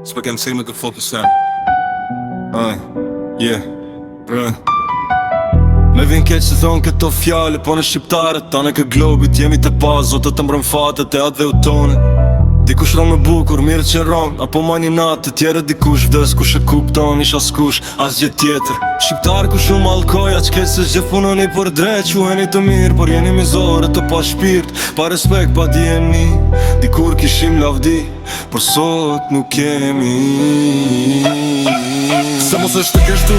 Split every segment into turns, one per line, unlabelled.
S'po kem si me të fokusen. Me vin keq se thonë këto fjale, po në shqiptarët ta në kë globit jemi të pa, zotët të mbrëm fatet e atë dhe utonet. Dikush ron me bukur, mirë që ron, apo ma një natë të tjere dikush vdes, kush e kupton, ish askush, as gjë tjetër. Shqiptar ku shumë alkoja, qke se gjithë punoni për drejt, quheni të mirë, por jeni mizore të pa shpirt, pa respekt, pa dijeni, dikur kishim lavdi, por sot nuk kemi. Se mos është të kesh du,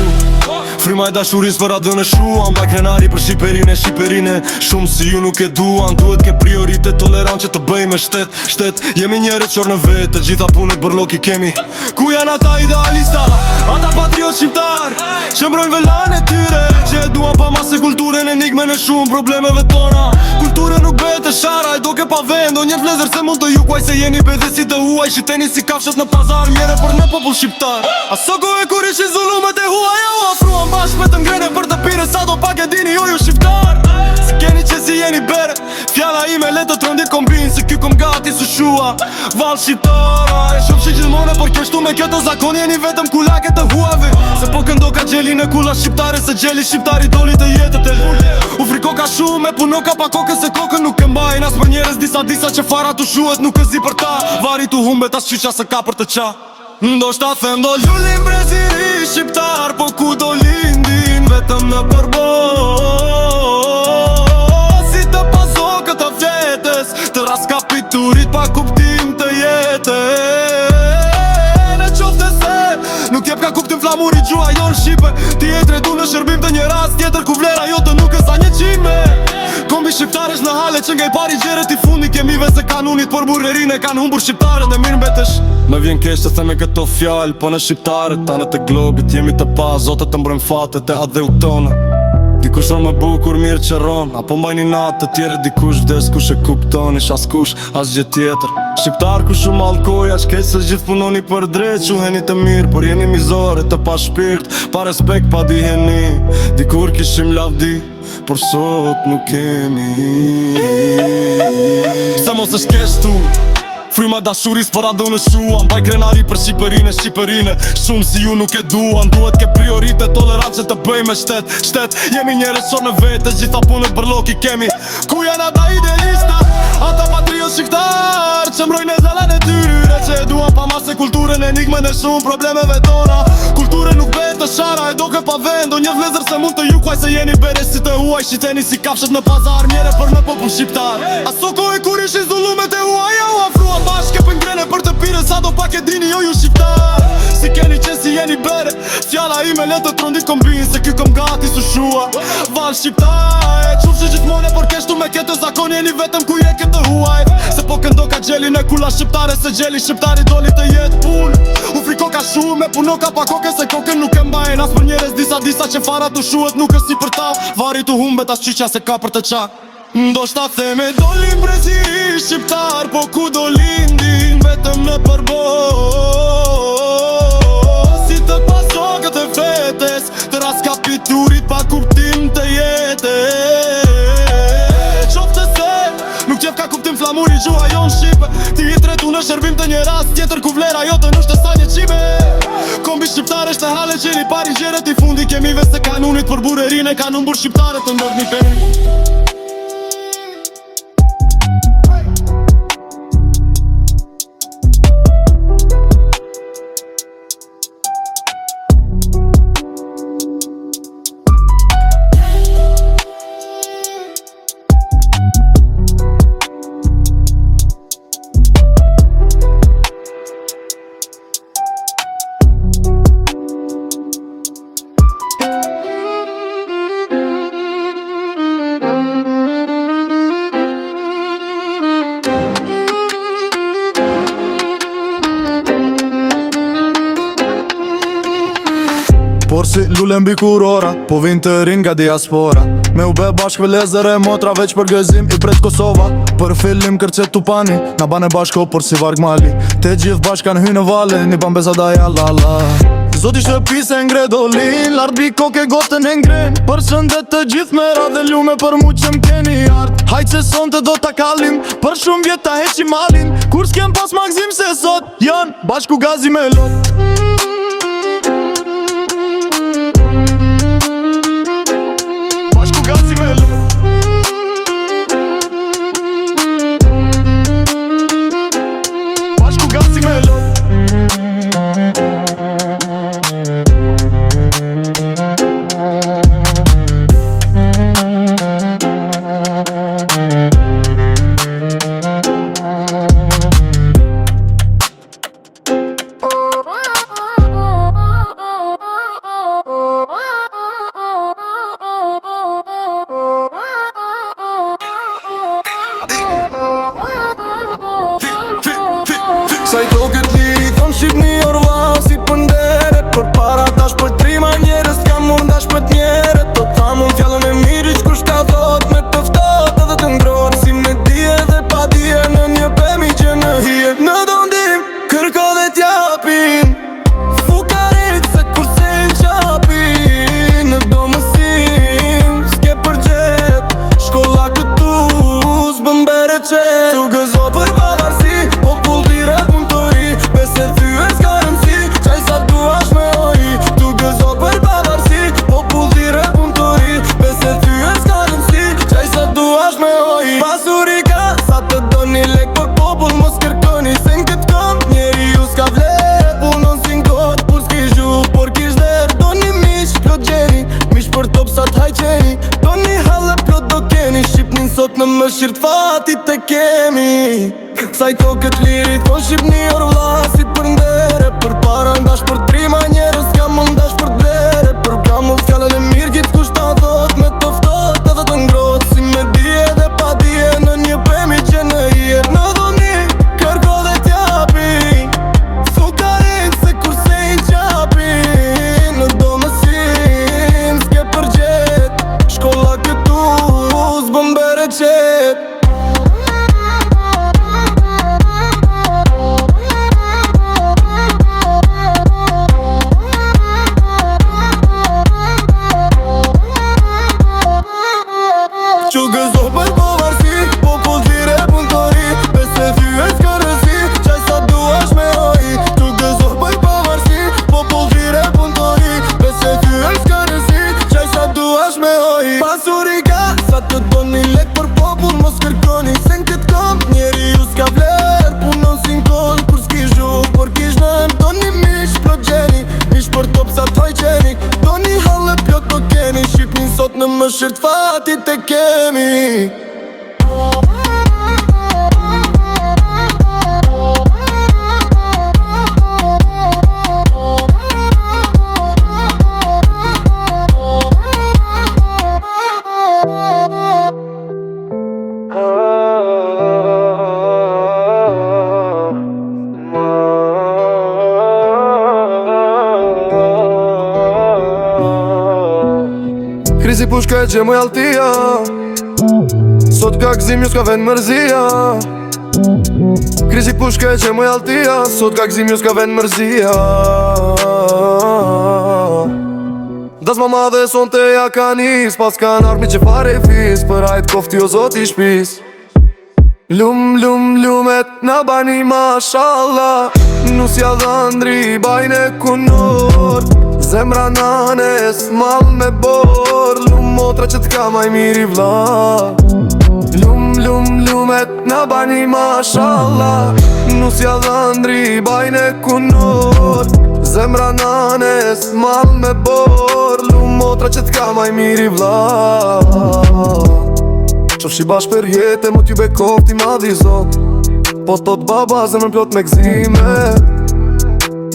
frima e dashuris për adhën e shuan, baj krenari për Shqiperine, shumë si ju nuk e duan, duhet ke prioritet tolerant që të bëj me shtet, jemi njerët qor në vetë, të gjitha punët bërloki kemi. Ku janë ata idealista, ata patriot shqiptar, që mbrojnë velan e tyre, që e duan pa mas e kulturën, enigme në shumë problemeve tona. Kulturën nuk bëhet e shara, e do ke pa vend, o një vlezër se mund të ju kuaj se jeni bedhesi të huaj, shiteni si kafshet në pazar, mjere për ne popull shqiptar. Aso ko e kur ishin zullumet e huaj, ja u afruan bashkë me të ngrene për të pire, sa do pak e dini ju shqiptar. Si keni që si jeni bere, fjalla ime le të trondit kombin, se ky kom gati su shua, val shqiptara. E shumë që gjithmone, por kështu me kjo të zakon jeni vetëm kulake të huave. Se po këndo ka gjeli në kula shqiptare, se gjeli shqiptari doli të jetët e u friko ka shumë, e puno ka pa kokën, se kokën nuk e mbajnë, as për njerës disa që fara tu shuhet nuk e zi për ta, vari tu humbet as qyqa se ka për të qa. Ndo shta them do lullim breziri shqiptar, po ku do lindin vetëm në përbo, si të pasokët të vjetës, të raskapiturit pa kuptim të jetës. Në qofte se nuk jep ka kuptim flamuri gjua jon shqipe, ti e tretu në shërbim të një ras tjetër ku vlera jote nuk e sa një qime. Kombi shqiptaresh në hale që nga i pari gjerët i fundi kemi ve se kanunit, por burrerin e kanë humbur shqiptarët dhe mirë mbetesh. Me vjen kesh të theme këto fjall, po në shqiptarët tanët e globit jemi të pa, zotët të mbrojnë fatet e atë dhe utona. Dikush ron me bukur, mirë që ron, apo mbaj një natë të tjere dikush vdes, kush e kupton, ish askush, as gjë tjetër. Shqiptar ku shumë alkoja, qkej se gjithë punoni për drejt, quheni të mirë, por jeni mizore të pa shpirt, pa respekt, pa dijeni, dikur kishim lavdi, por sot nuk kemi. Se mos është kesh tu, fryma dashuris për adhën e shuan, baj krenari për Shqiperine, shumë si ju nuk e duan, duhet ke prioritet tolerant që të bëj me shtet, jemi njerës qor në vetë, gjitha punët bërloki kemi. Ku janë ata idealista, ata patriot shqiptar, që mbrojnë e zelan e tyre, që e duan pa mas e kulturën, enigme në shumë problemeve tona. Kulturën nuk bëhet të shara, e do ke pa vend, o një vlezër se mund të ju kuaj se jeni beresi të huaj, shiteni si kafshet në pazar, mjere për në popull shqiptar. Aso ko e kur ishin zullumet e huaj, ja u afruan bashke për ngrene për të pire, sa do pak e dini ju shqiptar. Si keni që si jeni bere, fjalla ime le të trondit kombin, se ky kom gati su shua, val shqiptar. E quf që gjithmone, por keshtu me këtë zakon jeni vetëm ku je këtë huaj, se po këndo ka gjeli në kula shqiptare, se gjeli shqiptari doli të jetë pun. U friko ka shumë, e puno ka pa koke, se kokën nuk e mbajnë, as për njerës disa që fara tu shuhet nuk e si për ta, vari tu humbet as qyqa se ka për të qa. Ndo shta theme dolim breziri shqiptar, po ku do lindin vetëm në përbo, si të pasokët e vetes, të raskapiturit pa kuptim të jetes. Qofte se nuk qef ka kuptim flamuri gjua jon shqipe, ti i tretu në shërbim të një ras tjetër ku vlera jote nuk të sa një qime. Kombi shqiptaresh të hale që një pari gjerët i fundi kemi ve se kanunit për burrerin e kanë humbur shqiptarët të ndër një peni.
Por si lule mbi kurora, po vin të rin nga diaspora. Me u be bashk vëlezër e motra, veç për gëzim i pret Kosova. Për film kërcet tupani, na bane bashko por si varg mali. Te gjithë bashk kanë hy në vale, një bambesa da ja la la. Zoti shtëpise ngre dolin, lart bi koke gotën e ngren. Përshëndet të gjithë me radhe lume për mu që m'keni art. Hajt se sonte do ta kallim, për shumë vjet ta heqim malin. Kur s'kem pas magzim se sot, janë bashku gazi me lot. Bashku gazi me lot. Bashku gazi me lot.
Sa i toket liri ton Shqipni orva si për nderet. Për para tash për trima njerës t'ka mund dash për t'njeret. Do ta mund fjallën e miri qkush ka thot me tëftot edhe të ngrot. Si me dije dhe pa dije në një pemi që në hije. Në dondim kërko dhe t'japin fukarit se kurse n'qapin. Në do mësim s'ke përgjet shkolla këtu s'bën bere qet. Tu gëzo për bavarsi popull tire punëtori. Bese thyë s'ka rëndsi qaj sa duash me oji. Tu gëzo për bavarsi popull tire punëtori. Bese thyë s'ka rëndsi qaj sa duash me oji. Pasuri ka sa të doni lek për popull mos kërkoni. Se n'kët kom njeri ju s'ka vler. Punon si n'kot pur s'ki zhuk por kish der. Doni mish plot gjeni, mish për top sa t'hajqeni. Doni halë plot do keni, Shqipnin sot në mëshirt fatit të kemi. Sa i toket lirit kon Shqipni orvla si për ndere. Për para ndash për trima njerës ka mund dash për t'vere. Për kamull fjallën e mirë gjithë kush ta thot me toftot edhe të ngrot. Si me dije dhe pa dije në një premi që në hije. Në dhoni kërko dhe t'japi fukarin se kurse i n'qapin. Në do mësim s'ke përgjet shkolla këtu s'bën bere qet. Që gëzo për povarsi popull tire punëtori. Bese thyë s'ka rëndsi qaj sa duash me oji. Që gëzo për povarsi popull tire punëtori. Bese thyë s'ka rëndsi qaj sa duash me oji. Pasuri ka sa të doni lek për popull mos kërkoni. Se n'kët kom njeri ju s'ka vler. Punon si n'kol kur s'ki zhuk por kish nëm. Doni mish plot gjeni, mish për top sa t'hajqeni. Doni halë plot do keni, Shqipnin sot në mëshirt fatit të kemi. Krizi pushka e gjemoj altia. Sot ka gzim ju s'ka ven mërzia. Krizi pushka e gjemoj altia. Sot ka gzim ju s'ka ven mërzia. Das mama dhe son të ja ka nis. Pas kan armi që fare fis. Për ajt kofti o zot i shpis. Lumet na bani mashallah. Nusja dhandri bajne kunor. Zemra nanes mal me bor. Motra që t'ka maj miri vla. Lumet na bani mashallah. Nusja dhandri bajne kunor. Zemra nanes mal me bor. Motra që t'ka maj miri vla. Qofshi bash për jetë mu t'ju bekof ti madhi zot. Po tot baba zemrën plot me gzime.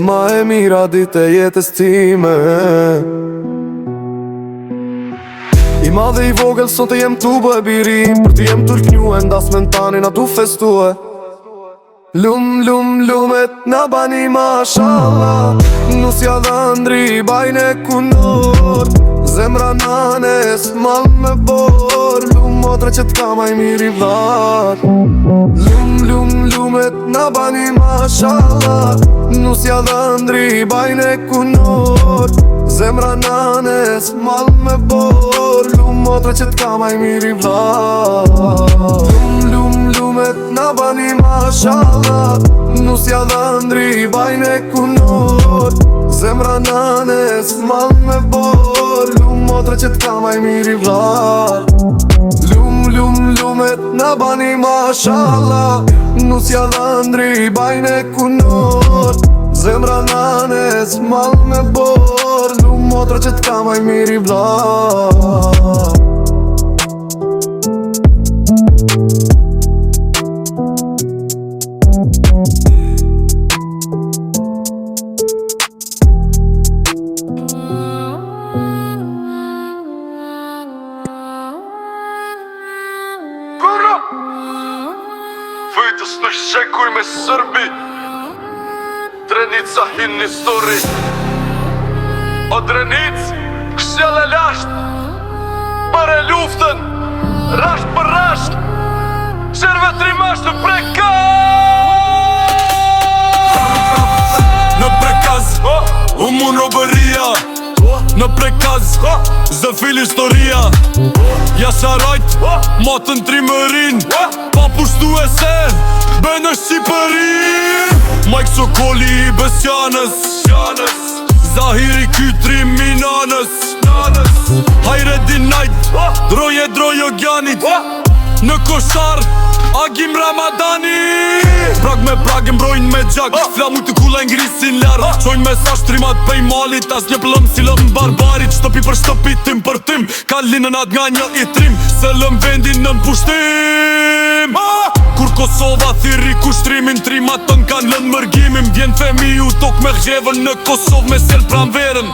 Ma e mira dit e jetës time. I madhe i vogël sot e jem tu bë e birim. Për ti jem turknjue ndas me n'tani na tu festue. Lumet na bani mashallah. Nusja dhandri bajne kunor. Zemra nanes mal me bor.
motre që t'ka maj miri vlar. Lumet na bani mashallah, nusja dhëndri bajne kunor, zemra nanes mal me bor, motre që t'ka maj miri vlar. Lumet na bani mashallah, nusja dhëndri bajne kunor, zemra nanes mal me bor, motre që t'ka maj miri vlar. Lumet na bani mashallah, nusja dhëndri bajne kunor, zemra nanes mal me bor, motre që t'ka maj miri vlar.
Vëjtës në shekuj me Sërbi, Drenica hin një stori. O Drenic, kështjel e lasht, për e luftën, rasht për rasht, qerve trimasht në prekaz. Në prekaz, mu në bëria, në prekaz, zë fil historia. Ja sharajt, matën trimërin, pa pushtu e sen, be në Shqipërin. Mike Sokoli i Besjanës, Zahiri kytri minanës, Hajredin Najt, droje Gjanit, në koshar, Agim Ramadani. Prag me prag e mbrojnë me gjak, flamu të kula ngrisin larë, qojnë mesazh trimat pej malit, as një plëm si lëm barbarit. Shtëpi për shtëpi, tim për tim, kalinën atë nga një i trim, se lëm vendin në pushtim. Kur Kosova thiri kushtrimin, trimat tën kanë lën mërgimin. Vjen femi u tok me gjevën në Kosovë me sel pranverën.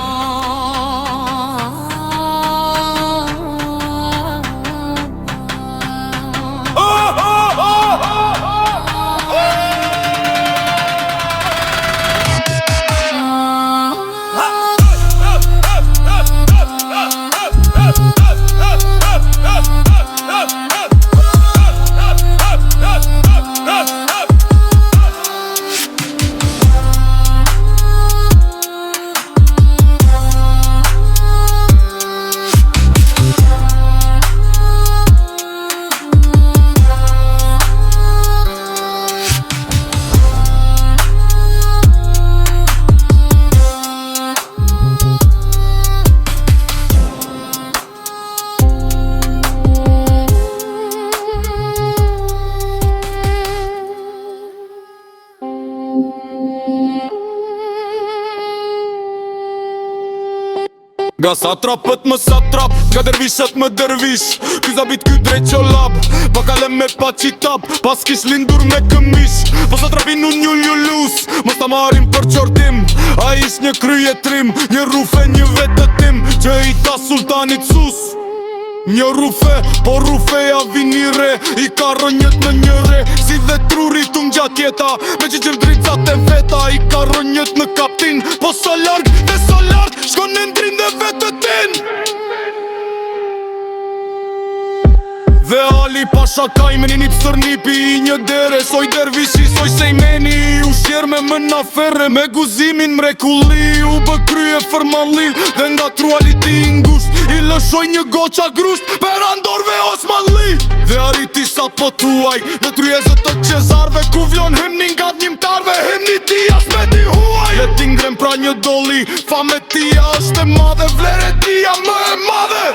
Nga satrapët më satrap, nga dervishet më dervish. Ky zabit ky drejt që lab, pa kalem me pa qitap, pas kish lindur me këmish. Po satrapin unë një ljullus, mos ta marim për qortim. A ish një kryje trim, një rufe një vetëtim, që i ta sultanit sus. Një rufe, po rufeja vinire, i ka rënjët në njëre. Si dhe trurit unë gjatë jeta, me që dricat e veta. I ka rënjët në kaptin, po sa larg dhe sa larg, shkon në ndrin dhe vetëtin. Dhe Ali Pasha Kajmen i një pësër nipi i një dere. Soj dervishi, soj sejmeni, u shjer me më na ferre. Me guzimin mrekulli, u bëkrye fërmanli, dhe nga trualiti i ngusht, i lëshoj një goqa grusht, per andorve Osmanli. Dhe arriti sa po tuaj, dhe tryezët të qezarve, ku vjon himni nga t'njimtarve, himni tia s'meti huaj. Jeti ngrem pra një doli, fametia është e madhe, vleretia më e madhe.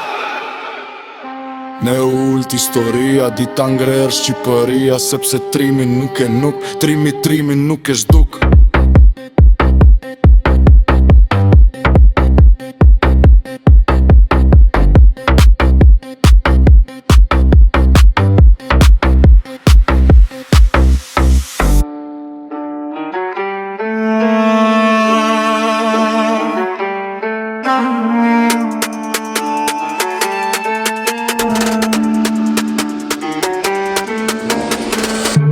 Ne ult historia, dita ngrer Shqipëria, sepse trimin nuk e nuk, trimin nuk e zhduk.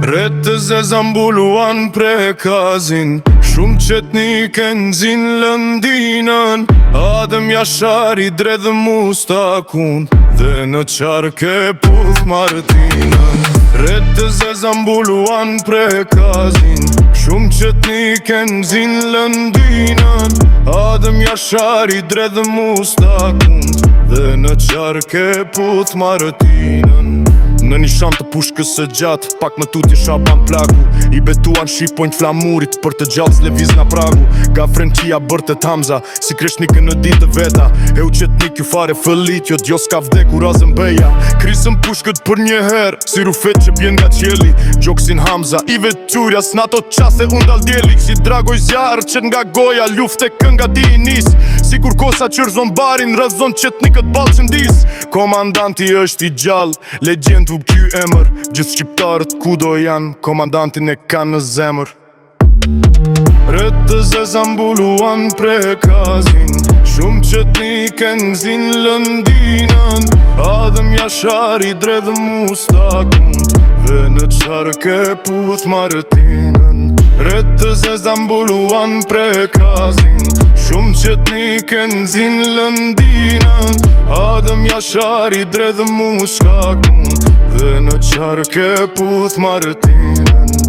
Retë zeza mbuluan prekazin, shumë qetni këndzin lëndinën. Adem Jashari dredhë mustakun,
Dhe në qarke puth Martinën Ret të zeza mbuluan pre kazin Shumë që t'niken zin Lëndinën Adem Jashari dredhe mustakund Dhe në qarke puth Martinën Në një sham të pushkës së gjatë Pak më tuti shaban plaku I betuan shipojnë flamurit Për të gjallës leviz nga pragu Ga frenqia bërtet Hamza Si kreshnikë në ditë veta E u qetnik ju fare fëllit Jo t'jo s'ka vdeku razën beja Krisën pushkët për një herë Si rufet që bjen nga qjeli Gjoksin Hamza I veturja s'na to qase undal djeli Si dragoj zjarë që nga goja Lufte kënga di i nis Si kur kosa qërzon barin Rëzon qetnikët balë qëndis Komandanti është i gjallë Legend u ky emër Gjithë shqiptarët kudo janë Komandantin e kanë në zemër Rëtë të zeza mbuluan pre kazin Shumë që t'niken zin Lëndinën Adem Jashari dredhe mustakun Dhe në qarke puth Martinën Rëtë të zeza mbuluan pre kazin Shumë që t'niken zin Lëndinën Adem Jashari dredhe mustakun Dhe në qarke puth Martinën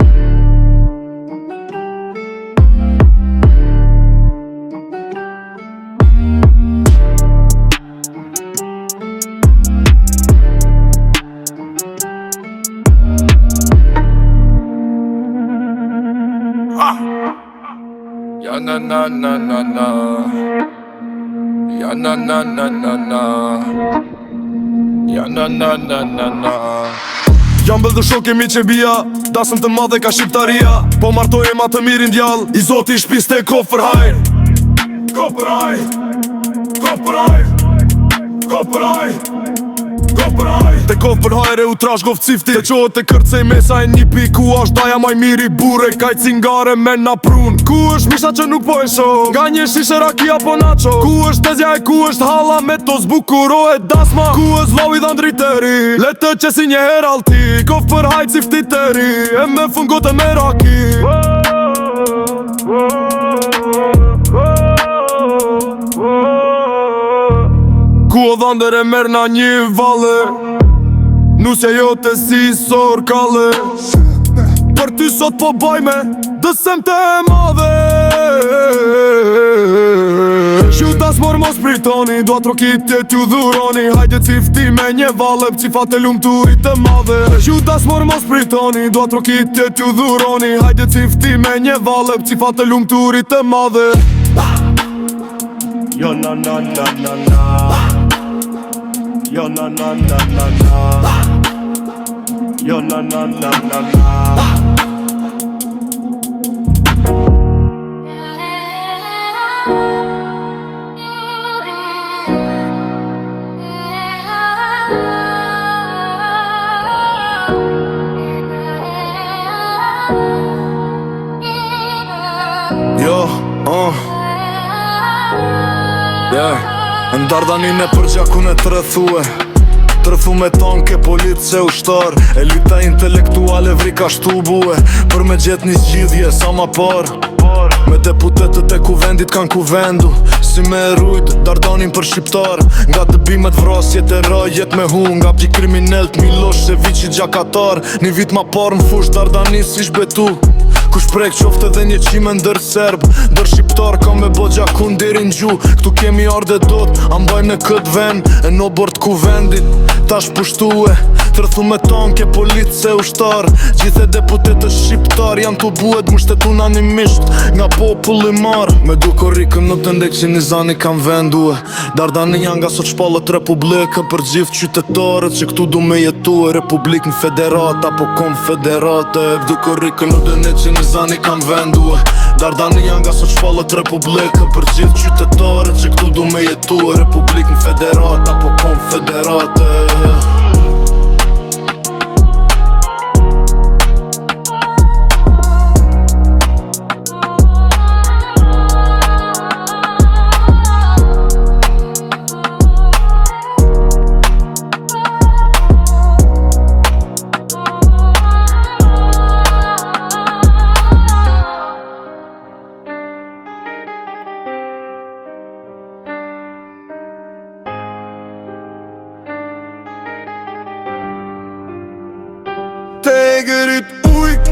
Ya na na na na na Ya na na na na na Ya na na na na na
Jam bëllë dhe shok e mi që bia Dasën të madhe ka shqiptaria Po martoj e ma të mirin djall I zoti i shpis te ko për hajr Ko për hajr Ko për hajr Ko për hajr Ko për hajr Te ko për hajr e u trash gof cifti Te qohet e kërcej mesa e një pi Ku ashtë daja maj miri bure Kaj cingare me na prun Ku është misha që nuk po e shoh Nga një shishe rakia po nacho Ku është tezja e ku është hala Me to zbukurohet dasma Ku është vlau i dhan driteri Letë që si një heralti Kof për hajt cifti teri E me fungot e me raki Ku o dhander e merë na një vale Nusja jote si sor kale Për ty sot po bajme Dësem të e madhe Qytas mor mos pritoni Doa trokitje t'ju dhuroni Hajde cifti me një vale Cifat e lumturit të madhe Qytas mor mos pritoni Doa trokitje t'ju dhuroni Hajde cifti me një vale Cifat e lumturit të madhe Jo na na na na na Yo na na na na na Yo na na na na na Yo, yeah Ndardanin e përgjakun e të rëthue Të rëthu me tanke, police, ushtar Elita intelektuale vrika shtu bue Për me gjet një zgjidhje sa ma par Me deputetët e kuvendit kan kuvendu Si me erujt, dardanin për shqiptar Nga të bimet vrasjet e rajet me hu Nga pji kriminelt, Milosh e vici gjakatar Një vit ma par më fush dardanin si shbetu Kush prek qofte dhe një qime ndër serb Ndër shqiptar ka me bo gjakun deri n'gju Këtu kemi arde dot, ambajmë në këtë ven E në bord kuvendit, tash pushtue Të rëthu me tanke, police, ushtar Gjithe deputetët shqiptar janë të buhet Mështetu animisht nga populli mar Me du korikën në të ndek që një zani kam vendue Dardani janë nga sot shpallët republikë Për gjithë qytetarët që këtu du me jetue Republik në federat apo konfederate Du korikën në të ndek që një zani kam vendue Dardani janë nga sot shpallët republikë Për gjithë qytetarët që këtu du me jetue Republik në federat apo konfederate Tegerit ujk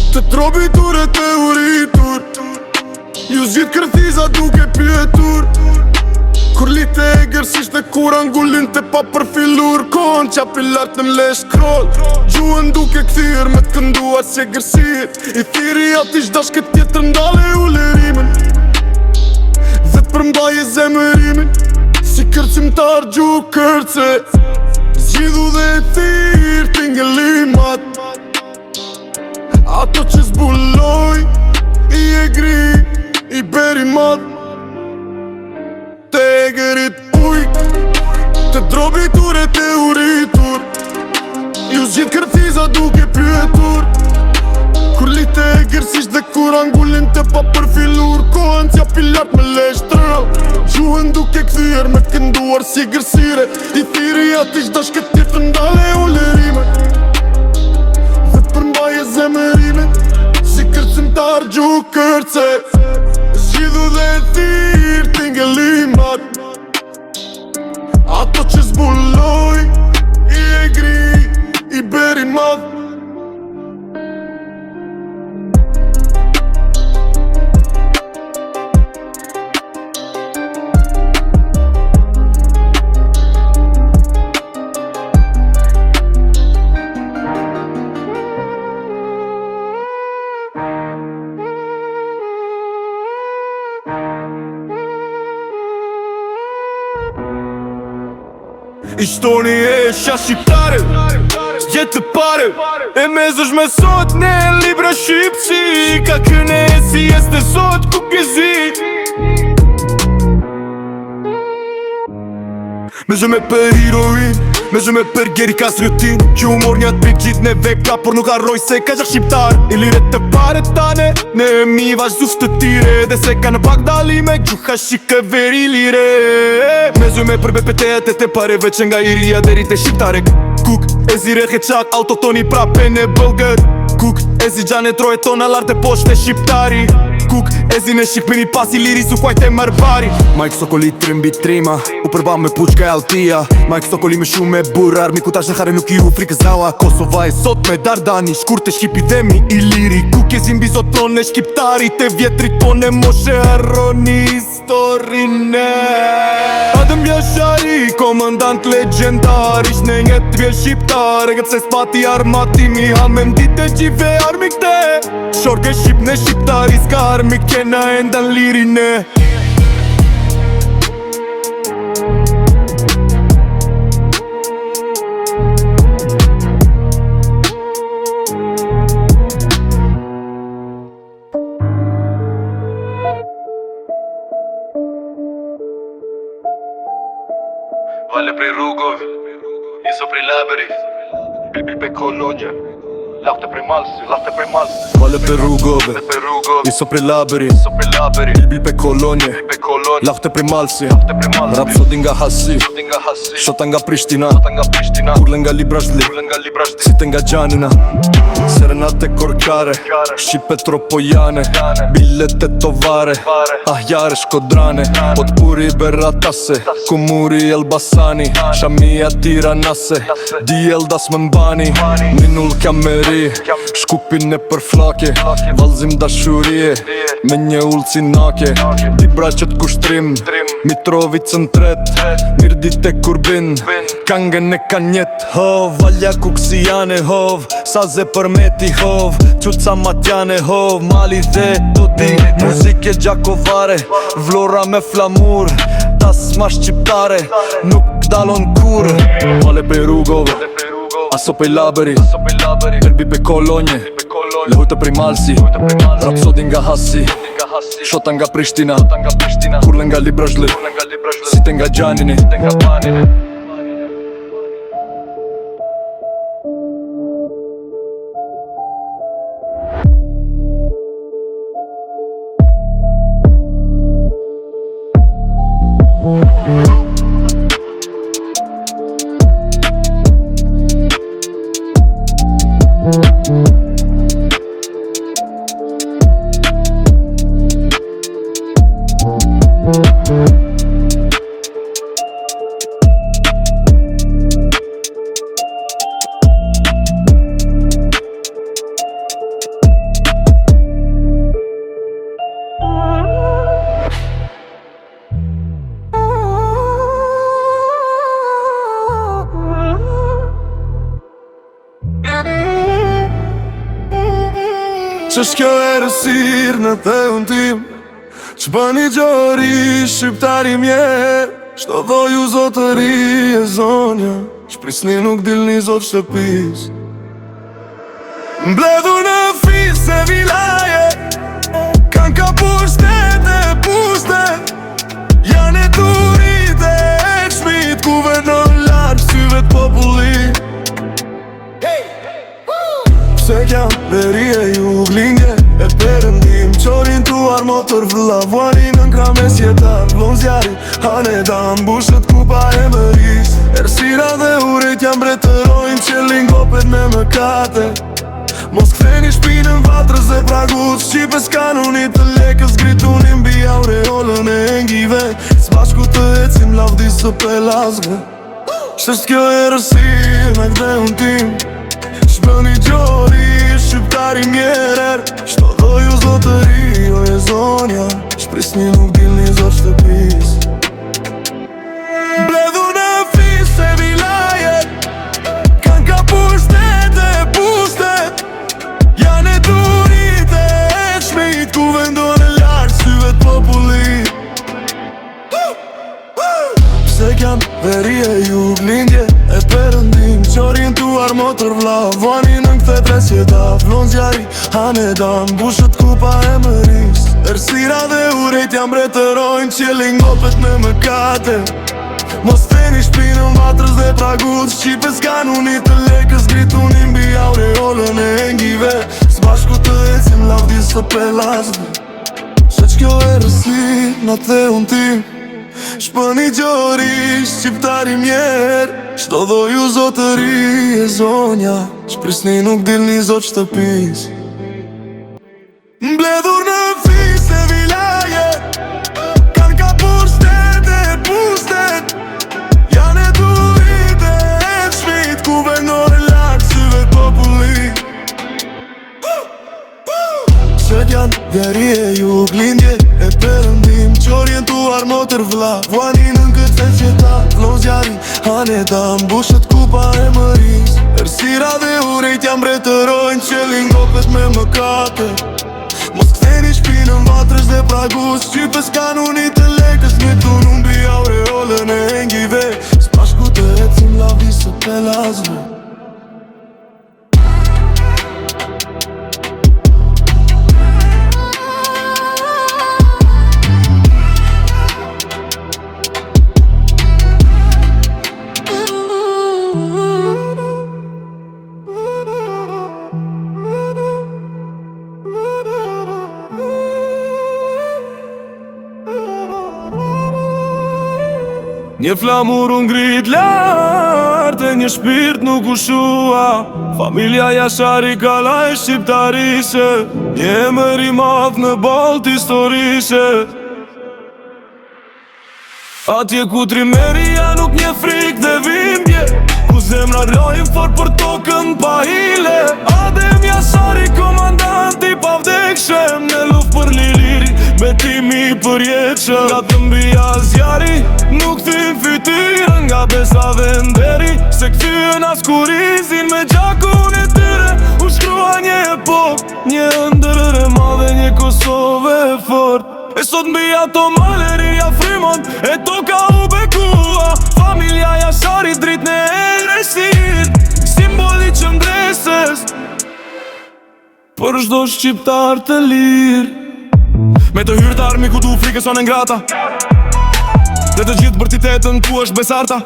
të trobitur e të uritur, ju zgjidh kërthiza duke pjetur. Kur lite e gërsisht dhe kur angullin të pa përfilur, kohën qapi lartë në mlesh kroll, gjuhën duke këthir me të kënduar si e gërsir. I thiri ati shdash këtë tjetër ndale u lerimin, dhe të përmbaje zemërimin, si kërcimtar gjuhë kërce, zgjidhu dhe e thirë t'ingëllimat. Ato që zbuloj, i e gri, i beri mat. Tegerit ujk të drobitur e të uritur, ju zgjidh kërthiza duke pjetur. Kur lite e gërsisht dhe kur angullin të pa përfilur, kohën c'japi lart me lesh tërëll, gjuhën duke këthyr me kënduar si gërsire. I thiri ati shdash këtë tjetër ndale u lerime, dhe t'përmbaje zemërimin, si kërcimtar gjuhë kërce, zgjidhu dhe e thirë t'ingëllimat. Ato që zbuloj, i e gri, i beri madh. Ishtoni e sha shqiptare, jetë të pare, e mezësh me sot në libra shqipësi, ka këne e si este sot ku këzi. Me zhme për heroin, me zhme për geri kas rutin, që u mor një të gjit në veka, por nuk arroj se ka gjak shqiptar. I liret të pare tane, ne e mi vazhdus të tire, dhe se ka në pak dalime, gjuha shike veri lire. Me zhme për BPT-et e të pareve që nga iria deri të shqiptare. Kuk e zi reheqak, autotoni prape në bëlgër. Kuk e zi gjane troje tona lartë e poshte shqiptari. Kuk e zi në shqipini pasi liri su kuajt e mërbari. Majk Sokoli trimbi trima, u përba me puqka e altia. Majk Sokoli me shumë me burar, mi kutash në khare nuk ju frikëzawa. Kosova e sot me Dardani, shkur të shqipi dhe mi i liri. Kuk e zi mbi zoton e shqiptari, te vjetrit tone moshe arroni historine. Adem Jashari, komandant legendar, ish në njet vje shqiptar, e këtë se spati armatimi, hamem dite gjive armi këte. Shorke shqip në shqiptari, s'ka armi kena endan lirine.
Vale prej rrugove, iso prej laberi, bilbil pe kolonje, lafte prej malsi, lafte prej malsi.
Vale për rrugove, iso prej laberi, bilbil pe kolonje, lafte prej malsi. Rapsodi nga hasi, shota nga Prishtina, kurle nga Librashli, site nga Gjanina. Serenate korkare, shqipe tropojane, bilet e tovare, ahjare shkodrane, potpuri beratase, kumuri Elbasani, shamia Tiranase, diel das më mbani, minull kameri, shkupin e për flake, valzim dashurie, me një ullë nake, di braqet kushtrim, Mitrovicën tret, mirdit e kurbin, kangen e kanjet, hov, valja kuksijane, hov, saze përmeti, hov, quca matjane, hov, mali dhe toti, muzike gjakovare, vlora me flamur, tas ma shqiptare, nuk dalon kur. Vale prej rrugove, aso pej laberi, erbi pe kolonje, lehute prej malsi, rapsodi nga hasi, shota nga Prishtina, kurle nga Librashli, site nga Gjanini. Q'është kjo errësirë në theun tim? Ç'bën i gjori shqiptari mjerë? Ç'do dhoj u zotëri e zonja, shprisni nuk dilni zot shtëpis. Mbledhur në fisë e vilaje, kan ka pushtete e pushtet, janë e turit e eqmit, ku venon lartë syve t'popullit. Pse kjam veri e jug, lindje e perëndim, qorin tuar motor vëlla, vuani në krames jetar, vlon zjari, hane dam, bushët kupa e mëris. Errësira dhe urejt jam mbretërojnë, qëllin gopet me mëkate. Mos ktheni shpinën vatrës dhe pragut, shqipe s'kanunit të lekës, gritunin mbi aureolën e engive, s'bashku të ecim lavdis së pelazve. Ç'është kjo errësirë me kthehun tim? Ç'bën i gjori shqiptari mjerer? Ç'do dhoj u zotëri o e zonja, shprisni nuk dilni zot shtëpis. Mbledhur në fisë e vilaje, kan ka pushtete e pushtet, janë e turit e eqmit, ku vendon e lartë syve t'popullit. Pse kjam veri e jug, lindje e perëndim, qorin tuar motor vlla, vuani në kthe tresjeta, vlon zjari, hane dam, bushët kupa e mëris. Errësira dhe urejt jam mbretërojnë, qëllin gopet me mëkate. Mos theni shpinën vatrës dhe pragut, shqipe s'kanunit të lekës, gritunin mbi aureolën e engive, s'bashku të ecim lavdis së pelazve. Ç'është kjo errësirë në theun tim? Ç'bën i gjori shqiptari mjerë? Ç'do dhoj u zotëri e zonja, shprisni nuk dilni zot shtëpis. Mbledhur në fisë e vilaje, kan ka pushtete e pushtet, janë e turit e eqmit, ku vendon e lartë syve t'popullit. Qët janë veri e jug, lindje e perëndim, qorjen tuar motor vlla, vuani në këtë qeta, vlon zjari, hane dam, bushët kupa e mëris. Errësira dhe urejt jam mbretërojnë, qëllin gopet me mëkate. Mos ktheni shpinën vatrës dhe pragut, shqipe s'kanunit të lekës, ngritun mbi aureolën e engive, s'bashku të ecim lavdis së pelazve. Një flamur unë ngrit lartë, një shpirt nuk u shua, familja Jashari Kallaj shqiptarishe, një emër i madh në bolt historishe. Atje ku trimeria nuk një frik dhe vimbje, ku zemra lojnë fort për tokën pa hile. Adem Jashari komandanti pa vdekshem, në luft për liriri, betimi për jetëshëm. Nga të mbija zjari, nuk thim fytyrën, nga besa dhe nderi, se këthyën as kurizin me gjakun e tyre. U shkrua një epok, një ndërër e madhe, një Kosovë e fort. E sot mbi ato maleria frymon, e toka u bekua, familja Jashari drit në errësit, simboli qëndresës për çdo shqiptar të lirë. Me të hyrë të armi ku tu frike son e ngrata, dhe të gjithë bërtitetën ku është besarta.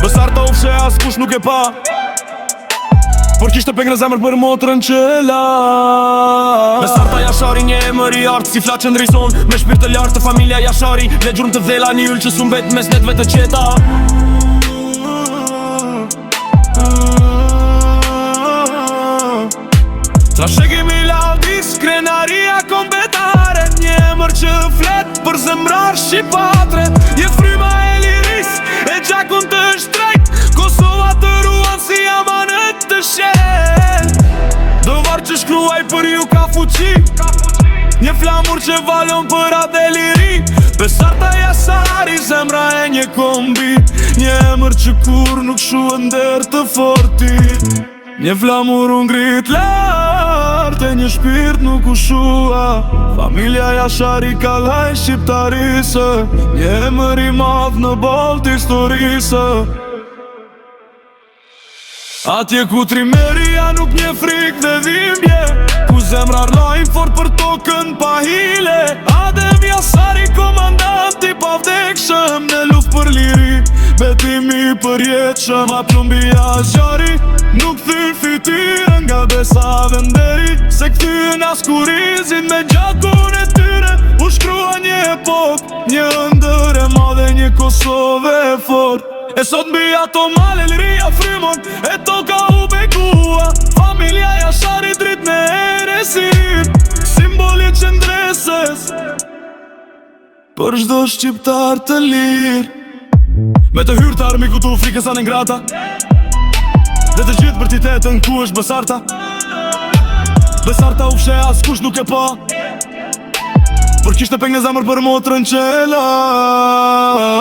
Besarta u fshe as kush nuk e pa, por kishte peng në zemër për motrën që la. Besarta Jashari një emër i artë, si flat që ndrison, me shpirt të lartë të familja Jashari, dhe gjurëm të dhela një yll që sumbet mes netve të qeta. Trashegimi lavdis, krenaria kombetare, një emër që flet për zemrar shqipatre. Je fryma e liris, e gjakun të shtrejt, Kosova të ruan si amanet të shet. Dëvar që shkruaj për ju ka fuqi, një flamur që valon për atë liri. Besarta Jashari, zemra e një kombi, një emër që kur nuk shuën der të forti. Një flamur unë ngrit lartë, artë e një shpirt nuk u shua. Familja Jashari Kallaj shqiptarisë, një emër i madh në botë historisë. Atje ku trimeria nuk një frik dhe dhimbje, ku zemrar lajnë fort për tokën pa hile. Adem Jashari komandanti pa vdekshëm, në luft për liri, betimi për jetëshëm. A plumbia zjari nuk thyrë fytyrën nga besa venderi, se këtyn as kurizin me gjakun e tyre. U shkrua një epok, një ëndër e madhe, një Kosovë e fort. E sot mbi ato male liria frymon, e toka u bekua. Familja Jashari drit me eresin, simboli qëndresës për çdo shqiptar të lirë. Me të hyrë të armi ku tu frikës anë ngrata, dhe të gjithë bërtitetën ku është Besarta. Besarta u fshe as kush nuk e pa, por kishte peng në zemër për motrën qela.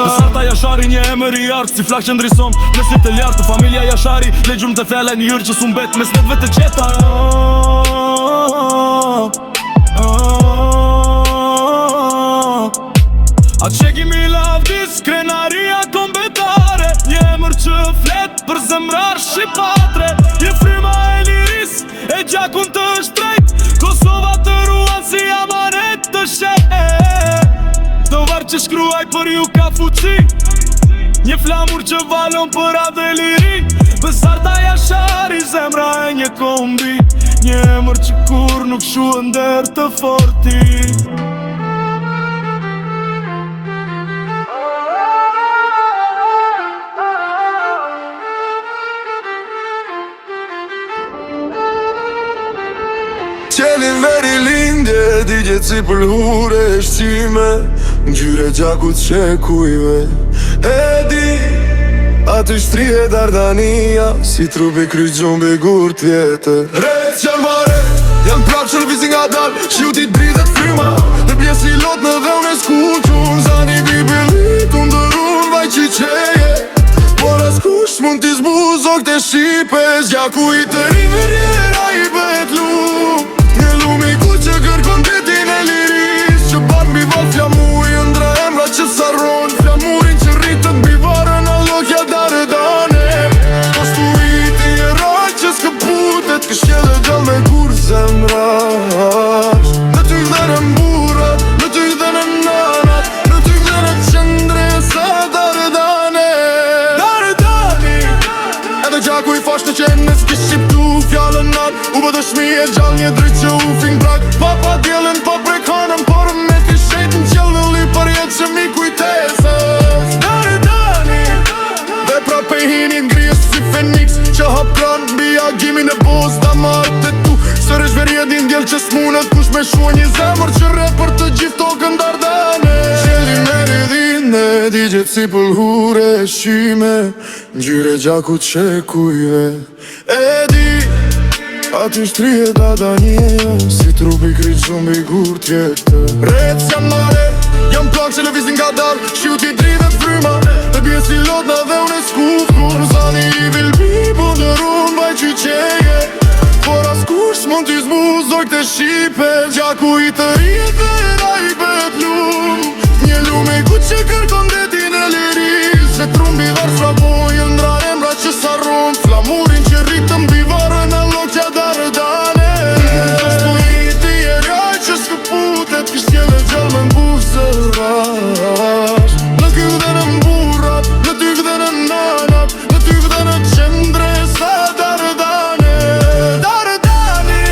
Besarta Jashari një emër i artë, si flak që ndrison në si të ljartë. Familja Jashari le gjumë të thele një hyrë që sumbet mes netve të qeta. A që kimi lavdis, krenaria kombetare, një emër që flet për zemrar shqipatre. Një fryma e liris, e gjakun të shtrejt, Kosova të ruan si amanet të shet. Do varë që shkruaj për ju ka fuqi, një flamur që valon për atë dhe liri. Besarta Jashari, zemra e një kombi, një emër që kur nuk shuën der të forti. Qelin veri lindje, digjet si për hure e shqime, ngjyre gjakut qekujve. E di, aty shtrihe Dardania, si trupi kryq gjumbi gur t'vjetë. Rec janë mare, janë prap që lëvizin nga dal, shjuti dridhet fryma, dhe pjesë i lot në dhe unë e skuqun. Zani bibili, të ndërun vaj qiqeje, por as kush mund t'i zbuzok të shqipes. Gjaku i të riverjera i bet lum, një lumi ku që kërkon detin e liris, që bat mbi val flamuri, ëndra emra që sarron, flamurin që rritët mbi varën a lokja Daredane. Postuiti e raj që s'këputet, këshjele gjall me kur zemrash. Në ty dhe në mburat, në ty dhe në nanat, në ty dhe në qendre sa Daredane. Daredani, edhe gjaku i fashtë që në s'ki shqiptu fjallën nat, u bë dëshmi e gjall një dritë që u fin brak. Papa djelen pa prekanëm, por me t'i shejtën qell në li për jetë që mi kujtesës. Daredani, dhe prape hinin ngrijës si Feniks, që hap kran mbi agimin e boz damat e tu. Sërësh verjedin djel që s'munët kush me shua një zemër që re për të gjithë tokën Dardane. Qeli me rridhine, digjet si pëllhure e shqime, ngjyre gjakut qekujve. E di, aty shtrihe Dardania, si trupi kryq gjumbi gur t'vjetë. Rec janë mare, janë plak që lëvizin nga dal, shjuti dridhet fryma, dhe bje si lot në dhe unë e skufur. Zani i vilbi, bëndërun vaj qiqeje, por as kush mund t'i zbuzoj këtë shqipes. Gjaku i të rjet dhe ra i bet lum, një lume ku që kërkon detin e liris, se trumbi varë frapoj, ëndra emra që sarron, flamurin që rritëm mbi varën a lokja Daredane. Postuiti e raj që s'këputet, kështjele gjall me mbuzërash. Në ty dhe në mburat, në ty dhe në nanat, në ty dhe në qendre sa Daredane. Daredani,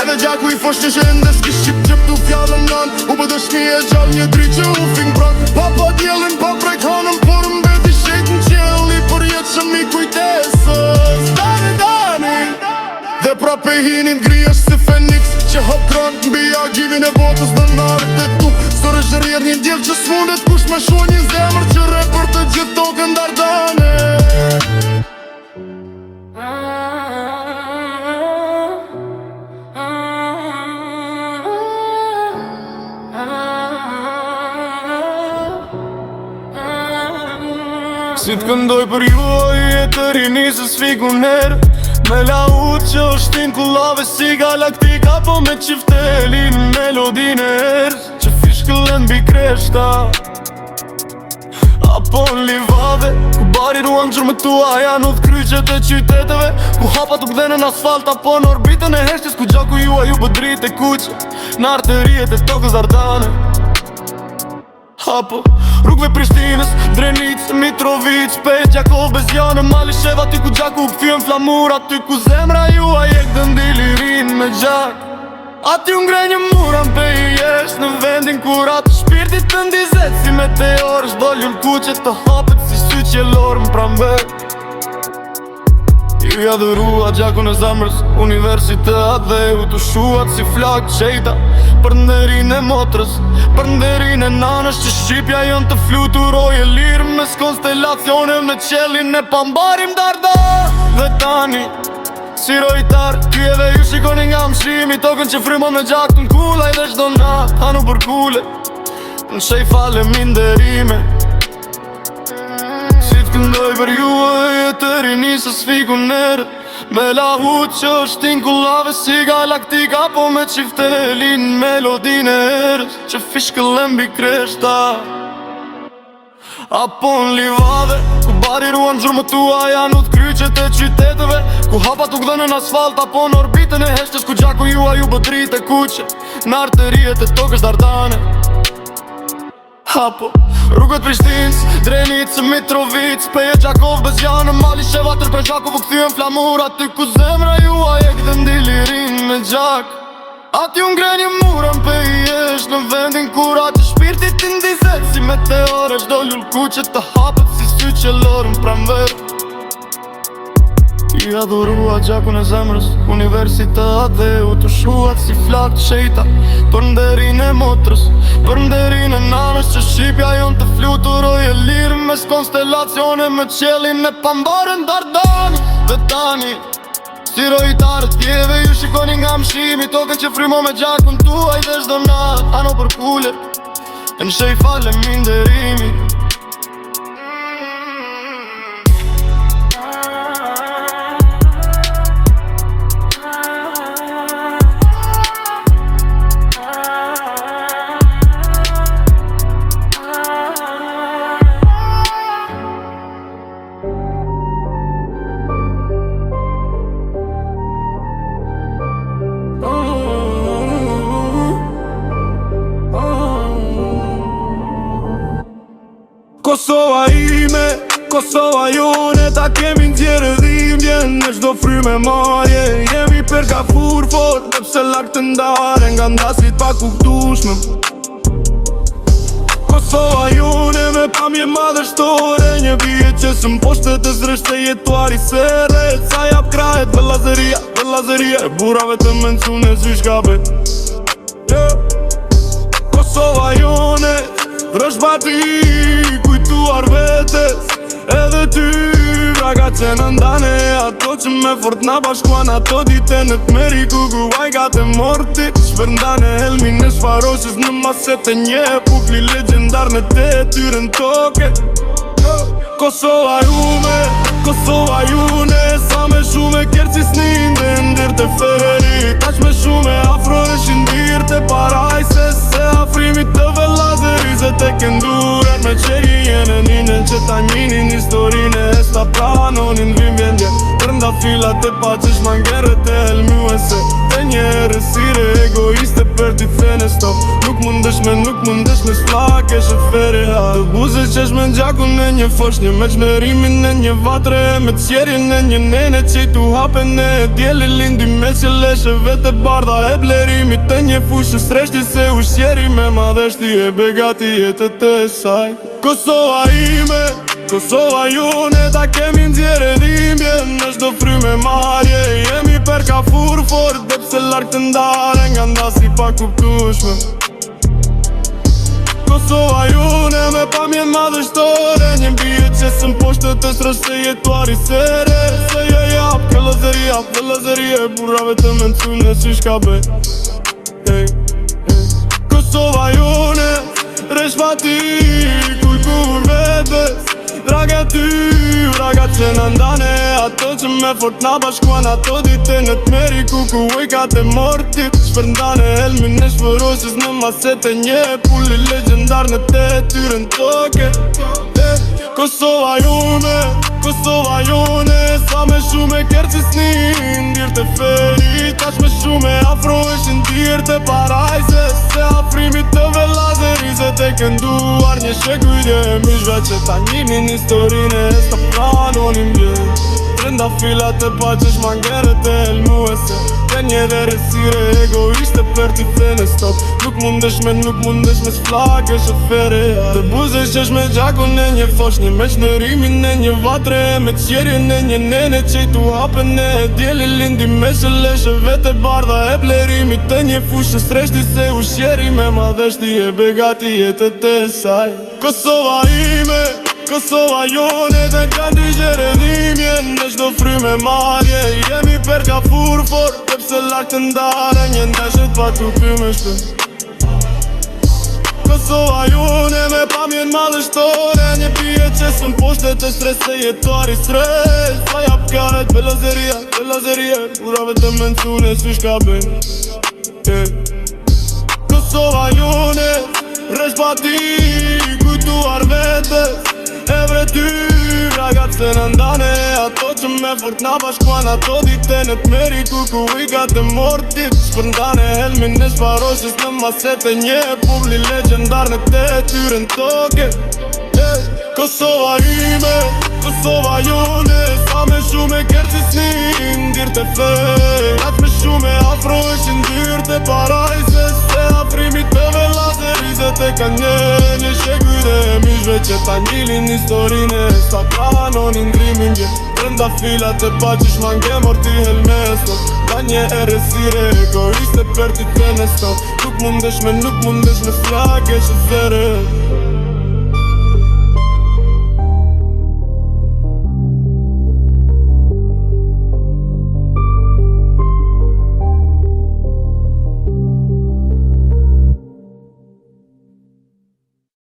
edhe gjaku i fosh një shende s'ki shqip qëp t'u fjallën nan, u bë dëshmi e gjall një dritë që u fin brak. Papa djelen pa prekanëm, por mbeti shejtën qelli për jetë që mi kujtesës. Daredani, dhe prape hinin ngrijës si Feniks, që hap kran mbi agimin e botës në narët e tu. Sërësh rjedh një djel që s'mundet kush me shua një zemër që re për të gjithë tokën Dardane. Si t'këndoj për juaj e të rinisës fikuner, Me laut që është tin kullave si galaktika, po me qiftelin melodin e erë që fishkëllën bi kreshta. Apo në livade, ku bari ruan gjurë tua janë udh kryqet e qyteteve, ku hapa tuk dhe në asfalt apo në orbitën e heshtis, ku gjaku jua ju bëdrit e kuqe në arterijet e tokës Ardane. Apo rrugve Prishtinës, Drenicë, Mitrovic, Pejt, Gjakov, Bezjanë, Malisheva, ty ku gjaku u këthyën flamur, aty ku zemra jua jek dëndi lirin me gjak. Aty unë ngre një muran pe i jesh në vendin kur atë shpirtit të ndizet si meteor, shdo ljull kuqet të hapet si sy qelor më pramber. Ju adhurua gjakun e zemrës universitet dhe u të shuat si flak qejta për nderin e motrës, për nderin e nanës që shqipja jon të fluturoj e lirë mes konstelacione me qelin e pambarim darda. Dhe tani si rojtar, tyjeve ju shikoni nga mshimi, tokën që frymon me gjak të n'kullaj dhe shdo nat, hanu për kule, në shej fale minderime. Si t'këndoj për ju e të rinisës fiku nërët, me lahut që është tin kullave si galaktika, po me qiftelin melodin e erës që fishkëllën bi kreshta. Apo në livade, ku bari ruan gjurë më tua janë udh kryqet e qyteteve, ku hapa tuk dhe në asfalt apo në orbitën e heshtes, ku gjaku jua ju bëdrit e kuqe në arterijet e tokës Ardane. Apo rrugët Prishtinës, Drenicë, Mitrovic, Pejt, Gjakov, Bezjanë, Malisheva, tërpër gjaku u këthyën flamur, aty ku zemra jua jek dhe ndi lirin me gjak. Aty unë ngre një muran pe i jesh në vendin kur atë shpirtit të ndizet si meteore, shdo ljull kuqet të hapet si sy qelor më pramver. I adhurua gjakun e zemrës universitet dhe u të shuat si flak qejta për nderin e motrës, për nderin e nanës që shqipja jon të fluturoj e lirë mes konstelacione me qelin e pambarën Dardani. Dhe tani si rojtarët tjeve ju shikoni nga mshimi, tokën që frymo me gjakun tuaj dhe shdo nat, hano për kule, e në shej fale minderimi. Kosova ime, Kosova jone, ta kemi n'tjerë dhimbje në çdo fryme marje. Jemi per ka fur fort, dhe pse lak të ndare nga ndasit pa kuptushme. Kosova jone me pamje madhështore, një bije që së m'poshtë të zrështë e jetuari seret. Sa jap krajet vëllazeria, e burave të mencune zysh gabe. Kosova jone, rësh bati kujtuar vetes, edhe ty vraga që në ndane, ato që me fort na bashkuan, ato dite në t'meri ku vajgat e morti, shpërndane helmin në shfaroshës në maset e një epukli legendar në te tyrën toke. Kosova jume, Kosova june, sa me shume kjerë cisni ndë ndirë të feri, tash me shume afro e shindirë të parajse, se afrimit të vëllazerizë të kënduret me qeri jene ninën që ta njinin historinë e sta pranonin vim vjendje, tërnda filat e paqish mangerët e helmuese, të një rësire egoiste për t'i thene stop, nuk mundesh me s'flake shëferi ha, të buze qesh me n'gjakun e një fosh, një me qmerimin e një vatre, me t'sjerin e një nene që i tu hapen e djeli lindi me që leshe vete bardha e blerimi të një fushë sreshti se u shjeri me madheshti e begati jetët e saj. Kosova ime, Kosova june, ta kemi n'zjere dhimbje në shdo fryme marje, jemi per ka fur fort dhe pse lark të ndare nga ndasi pa kuptushme. Kosova june me pamjen madhështore, një bije që së m'poshtë të srështë e jetuari sere, se jo jap vëllazeria, e burrave të mencune si shkabe. Kosova june, resh bati kujtur vetes, Vraga ty, vraga që në ndane ato që me fort na bashkuan ato dite në t'meri ku i ka të mortit Shpërndane helmin e shvërosës në maset e një pulli legendar në te tyrën toke Kosova jone, sa me shume kërcisni Ndirë të feri, tash me shume afro eshin dirë të parajse Se afrimit të velazerize të kënduar një shekujtje Mishve që ta njinin historine e sta pranonim bje Rënda filat e pa që shmangeret e elmuese Të një dhe resire egoiste për t'i thene stop Nuk mundesh me s'flake shofere Të buzesh me gjakun e një fosh Një meq në rimin e një vatre Me qjerjen e një nene që i tu hapen e djeli lindi me shëleshe Vete bardha e plerimi të një fushë Streshti se u shjeri me madheshti e begati jetët e saj Kosova ime Kosova jone të kanë dy gjeredhimje Në shdo fryme marje Jemi per ka furfor Tepse lak të ndare Një ndeshet pa t'u pyme shtë Kosova jone me pamjen madhështore Një pije që sën poshte të strese Jetari stres Sa jap karet Belazeria Urave të mensune Sysh ka ben Kosova jone Resh pa ti Kujtuar vetes Evre ty, ragat se në ndane Ato që me fort na bashkuan Ato dite në t'meri ku i ka të mortit Shpërndane helmin e shparoshës në maset e një publi legendar në te tyrën toke Kosova ime, Kosova jone Sa me shume kërcisni Ndirë të fej Atë me shume afro eshin dyrë të parajse Se afrimit të velazerize Të kanë një shekujde Mishve që ta njilin historine Sa kanonin ndrimin gje Rënda filat e pa që shmange morti helmesto Ka një resire egoiste për t'i thene stop Nuk mundesh me flake shëzere